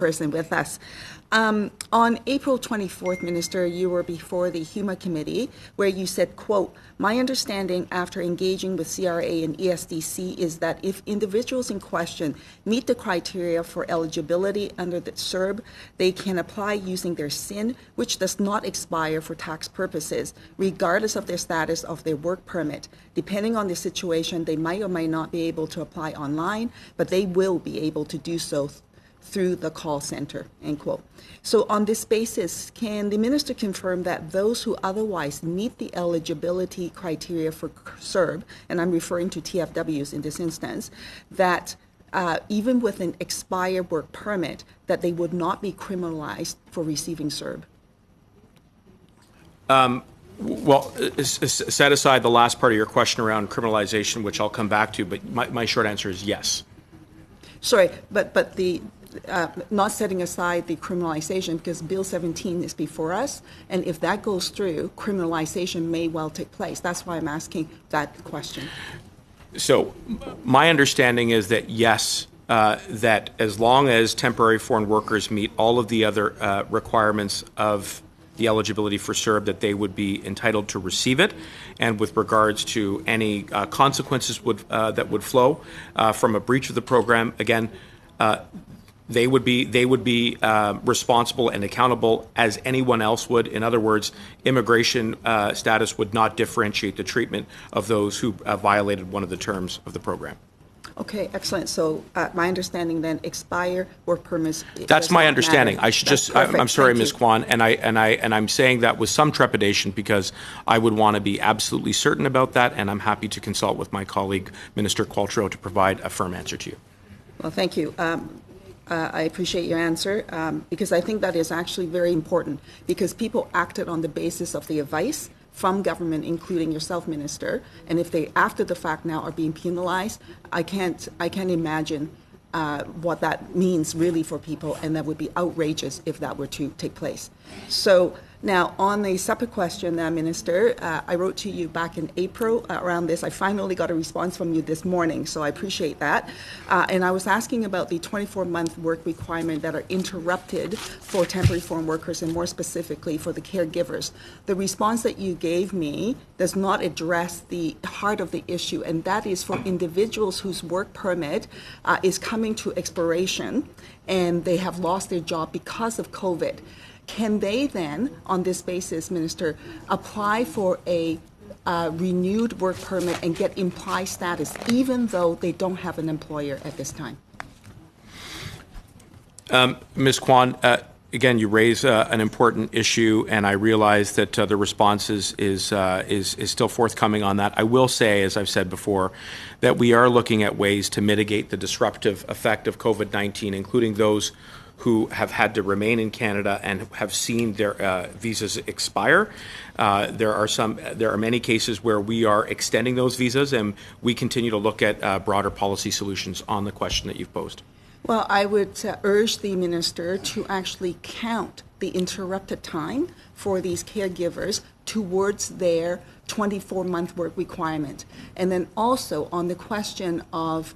person with us. On April 24th, Minister, you were before the HUMA committee where you said, quote, "My understanding after engaging with CRA and ESDC is that if individuals in question meet the criteria for eligibility under the CERB, they can apply using their SIN, which does not expire for tax purposes, regardless of their status of their work permit. Depending on the situation, they might or might not be able to apply online, but they will be able to do so through the call center," end quote. So on this basis, can the minister confirm that those who otherwise meet the eligibility criteria for CERB, and I'm referring to TFWs in this instance, that even with an expired work permit, that they would not be criminalized for receiving CERB? Well, set aside the last part of your question around criminalization, which I'll come back to, but my short answer is yes. Sorry, but the not setting aside the criminalization, because Bill 17 is before us, and if that goes through, criminalization may well take place. That's why I'm asking that question. So my understanding is that yes, that as long as temporary foreign workers meet all of the other requirements of the eligibility for CERB, that they would be entitled to receive it. And with regards to any consequences that would flow from a breach of the program, again, they would be responsible and accountable as anyone else would. In other words, immigration status would not differentiate the treatment of those who violated one of the terms of the program. Okay, excellent. So my understanding then, expire work permits. That's my understanding. Matter. I should just. I'm sorry, Ms. Kwan, and I'm saying that with some trepidation because I would want to be absolutely certain about that, and I'm happy to consult with my colleague, Minister Qualtrough, to provide a firm answer to you. Well, thank you. I appreciate your answer because I think that is actually very important because people acted on the basis of the advice from government, including yourself, Minister, and if they, after the fact now, are being penalized, I can't imagine what that means really for people, and that would be outrageous if that were to take place. So now, on a separate question, Minister, I wrote to you back in April around this. I finally got a response from you this morning, so I appreciate that. And I was asking about the 24-month work requirement that are interrupted for temporary foreign workers, and more specifically for the caregivers. The response that you gave me does not address the heart of the issue, and that is for individuals whose work permit is coming to expiration and they have lost their job because of COVID. Can they then, on this basis, Minister, apply for a renewed work permit and get implied status, even though they don't have an employer at this time? Ms. Kwan, again, you raise an important issue, and I realize that the response is still forthcoming on that. I will say, as I've said before, that we are looking at ways to mitigate the disruptive effect of COVID-19, including those who have had to remain in Canada and have seen their visas expire. There are many cases where we are extending those visas, and we continue to look at broader policy solutions on the question that you've posed. Well, I would urge the minister to actually count the interrupted time for these caregivers towards their 24-month work requirement. And then also on the question of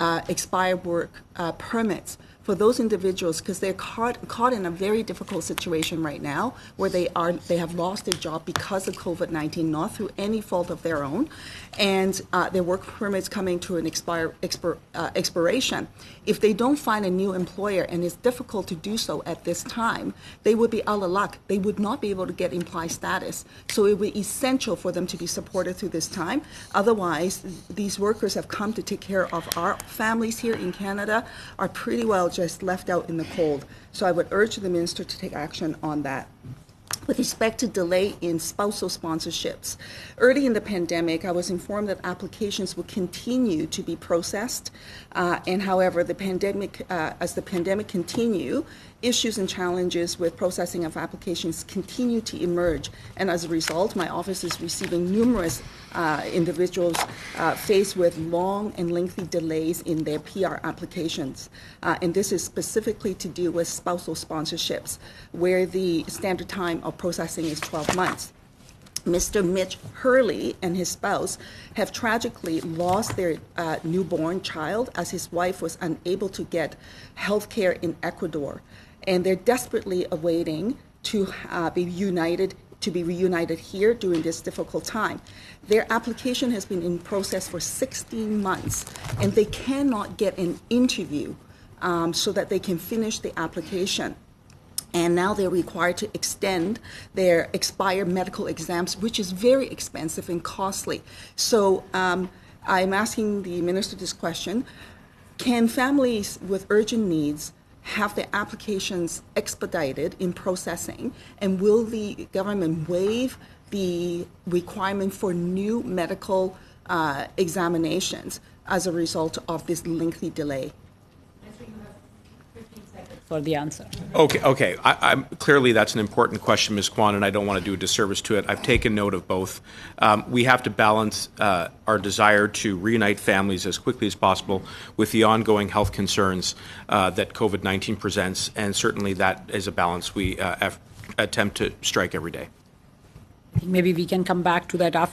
expired work permits, for those individuals, because they're caught in a very difficult situation right now, where they have lost their job because of COVID-19, not through any fault of their own, and their work permits coming to an expiration. If they don't find a new employer, and it's difficult to do so at this time, they would be out of luck. They would not be able to get implied status. So it would be essential for them to be supported through this time. Otherwise, these workers have come to take care of our families here in Canada, are pretty well just left out in the cold. So I would urge the minister to take action on that. With respect to delay in spousal sponsorships, early in the pandemic, I was informed that applications would continue to be processed, and however, as the pandemic continued, issues and challenges with processing of applications continue to emerge, and as a result, my office is receiving numerous individuals faced with long and lengthy delays in their PR applications, and this is specifically to do with spousal sponsorships, where the standard time of processing is 12 months. Mr. Mitch Hurley and his spouse have tragically lost their newborn child as his wife was unable to get health care in Ecuador. And they're desperately awaiting to be reunited here during this difficult time. Their application has been in process for 16 months, and they cannot get an interview so that they can finish the application. And now they're required to extend their expired medical exams, which is very expensive and costly. So I'm asking the minister this question: can families with urgent needs have their applications expedited in processing, and will the government waive the requirement for new medical examinations as a result of this lengthy delay? For the answer. Okay. I'm clearly that's an important question, Ms. Kwan, and I don't want to do a disservice to it. I've taken note of both. We have to balance our desire to reunite families as quickly as possible with the ongoing health concerns that COVID-19 presents, and certainly that is a balance we attempt to strike every day. Maybe we can come back to that after